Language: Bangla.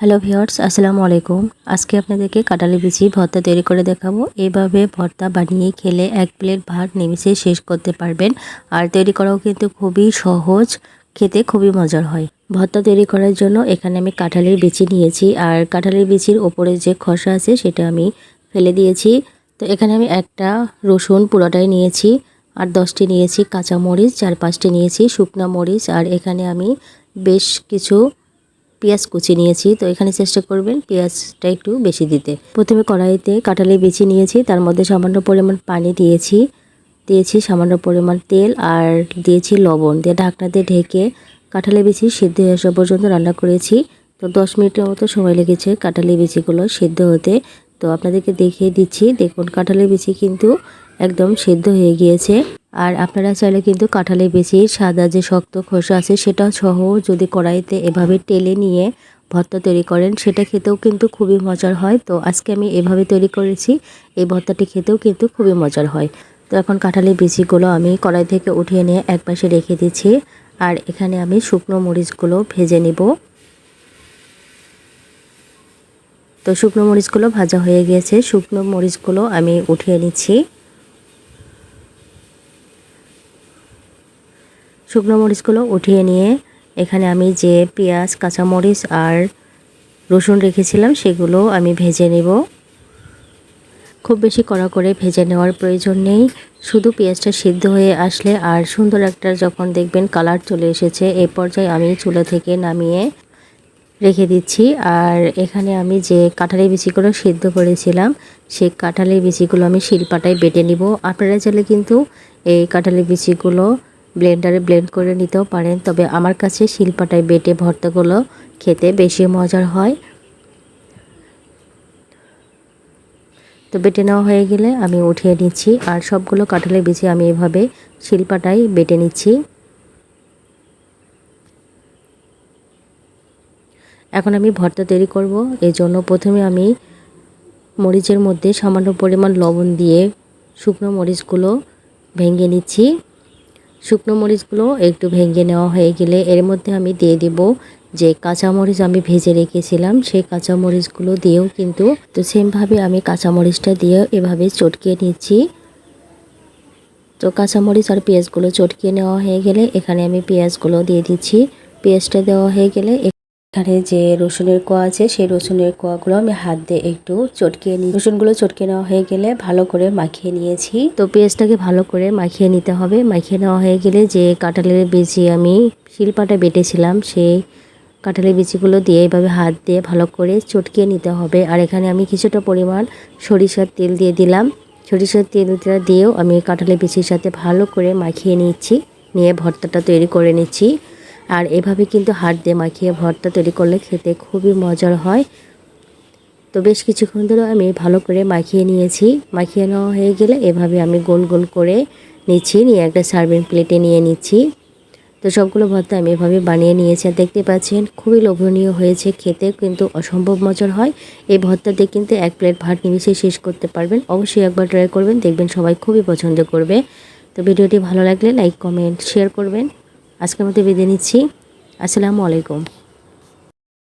হ্যালো ভিউয়ার্স, আসসালামু আলাইকুম। আজকে আপনাদেরকে কাঁঠালের বিচি ভর্তা তৈরি করে দেখাবো। এইভাবে ভর্তা বানিয়ে খেলে এক প্লেট ভাত নিমিষে শেষ করতে পারবেন। আর তৈরি করাও কিন্তু খুবই সহজ, খেতে খুবই মজার হয়। ভর্তা তৈরি করার জন্য এখানে আমি কাঁঠালের বিচি নিয়েছি, আর কাঁঠালের বিচির ওপরে যে খোসা আছে সেটা আমি ফেলে দিয়েছি। তো এখানে আমি একটা রসুন পুরোটাই নিয়েছি, আর 10টি নিয়েছি কাঁচামরিচ, 4-5টি নিয়েছি শুকনা মরিচ, আর এখানে আমি বেশ কিছু পেঁয়াজ কুচি নিয়েছি। তো এখানে চেষ্টা করবেন পেঁয়াজটা একটু বেশি দিতে। প্রথমে কড়াইতে কাঁঠালের বিচি নিয়েছি, তার মধ্যে সামান্য পরিমাণ পানি দিয়েছি সামান্য পরিমাণ তেল, আর দিয়েছি লবণ দিয়ে ঢাকনা দিয়ে ঢেকে কাঁঠালের বিচি সিদ্ধ হয়ে আসা পর্যন্ত রান্না করেছি। তো 10 মিনিটের মতো সময় লেগেছে কাঁঠালের বিচিগুলো সিদ্ধ হতে। তো আপনাদেরকে দেখিয়ে দিচ্ছি, দেখুন কাঁঠালের বিচি কিন্তু একদম সিদ্ধ হয়ে গিয়েছে। আর আপনারা চাইলে কিন্তু কাঁঠালের বিচির সাদা যে শক্ত খোসা আছে সেটা সহ যদি কড়াইতে এভাবে টেলে নিয়ে ভর্তা তৈরি করেন, সেটা খেতেও কিন্তু খুবই মজার হয়। তো আজকে আমি এভাবে তৈরি করেছি, এই ভর্তাটি খেতেও কিন্তু খুবই মজার হয়। তো এখন কাঁঠালের বিচিগুলো আমি কড়াই থেকে উঠিয়ে নিয়ে একপাশে রেখে দিচ্ছি, আর এখানে আমি শুকনো মরিচগুলো ভেজে নিব। তো শুকনো মরিচগুলো ভাজা হয়ে গিয়েছে, শুকনো মরিচগুলো আমি উঠিয়ে নিচ্ছি। শুকনো মরিচগুলো উঠিয়ে নিয়ে এখানে আমি যে পেঁয়াজ, কাঁচামরিচ আর রসুন রেখেছিলাম সেগুলো আমি ভেজে নেব। খুব বেশি কড়া করে ভেজে নেওয়ার প্রয়োজন নেই, শুধু পেঁয়াজটা সিদ্ধ হয়ে আসলে আর সুন্দর একটা যখন দেখবেন কালার চলে এসেছে, এই পর্যায়ে আমি চুলা থেকে নামিয়ে রেখে দিচ্ছি। আর এখানে আমি যে কাঁঠালের বিচিগুলো সিদ্ধ করেছিলাম সেই কাঁঠালের বিচিগুলো আমি শিলপাটায় বেটে নিব। আপনারা চাইলে কিন্তু এই কাঁঠালের বিচিগুলো ব্লেন্ডারে ব্লেন্ড করে নিতেও পারেন, তবে আমার কাছে শিলপাটায় বেটে ভর্তাগুলো খেতে বেশি মজার হয়। তো বেটে নেওয়া হয়ে গেলে আমি উঠিয়ে নিচ্ছি, আর সবগুলো কাঁঠালের বিচি আমি এভাবে শিলপাটায় বেটে নিচ্ছি। এখন আমি ভর্তা তৈরি করব, এই জন্য প্রথমে আমি মরিচের মধ্যে সামান্য পরিমাণ লবণ দিয়ে শুকনো মরিচগুলো ভেঙে নিচ্ছি। শুকনো মরিচগুলো একটু ভেঙে নেওয়া হয়ে গেলে এর মধ্যে আমি দিয়ে দিব যে কাঁচামরিচ আমি ভেজে রেখেছিলাম, সেই কাঁচামরিচগুলো দিয়েও কিন্তু তো সেমভাবে আমি কাঁচামরিচটা দিয়ে এভাবে চটকিয়ে নিচ্ছি। তো কাঁচামরিচ আর পেঁয়াজগুলো চটকিয়ে নেওয়া হয়ে গেলে এখানে আমি পেঁয়াজগুলো দিয়ে দিচ্ছি। পেঁয়াজটা দেওয়া হয়ে গেলে এখানে যে রসুনের কোয়া আছে সেই রসুনের কোয়াগুলো আমি হাত দিয়ে একটু চটকিয়ে নিই। রসুনগুলো চটকিয়ে নেওয়া হয়ে গেলে ভালো করে মাখিয়ে নিয়েছি। তো পেঁয়াজটাকে ভালো করে মাখিয়ে নিতে হবে। মাখিয়ে নেওয়া হয়ে গেলে যে কাঁঠালের বিচি আমি শিলপাটা বেটেছিলাম সেই কাঁঠালের বিচিগুলো দিয়ে এইভাবে হাত দিয়ে ভালো করে চটকিয়ে নিতে হবে। আর এখানে আমি কিছুটা পরিমাণ সরিষার তেল দিয়ে দিলাম। সরিষার তেলটা দিয়েও আমি কাঁঠালের বিচির সাথে ভালো করে মাখিয়ে নিয়ে ভর্তাটা তৈরি করে নিচ্ছি। আর এভাবে কিন্তু হাত দিয়ে মাখিয়ে ভর্তা তৈরি করলে খেতে খুবই মজার হয়। তো বেশ কিছুক্ষণ ধরে আমি ভালো করে মাখিয়ে নিয়েছি। মাখিয়ে নেওয়া হয়ে গেলে এভাবে আমি গোল গোল করে নিয়ে একটা সার্ভিং প্লেটে নিয়ে নিচ্ছি। তো সবগুলো ভর্তা আমি এভাবে বানিয়ে নিয়েছি, আর দেখতে পাচ্ছেন খুবই লোভনীয় হয়েছে, খেতে কিন্তু অসম্ভব মজার হয়। এই ভর্তা দিয়ে কিন্তু এক প্লেট ভাত নিমিষে শেষ করতে পারবেন। অবশ্যই একবার ট্রাই করবেন, দেখবেন সবাই খুবই পছন্দ করবে। তো ভিডিওটি ভালো লাগলে লাইক, কমেন্ট, শেয়ার করবেন। আজকের মতো বিদায় নিচ্ছি। আসসালামু আলাইকুম।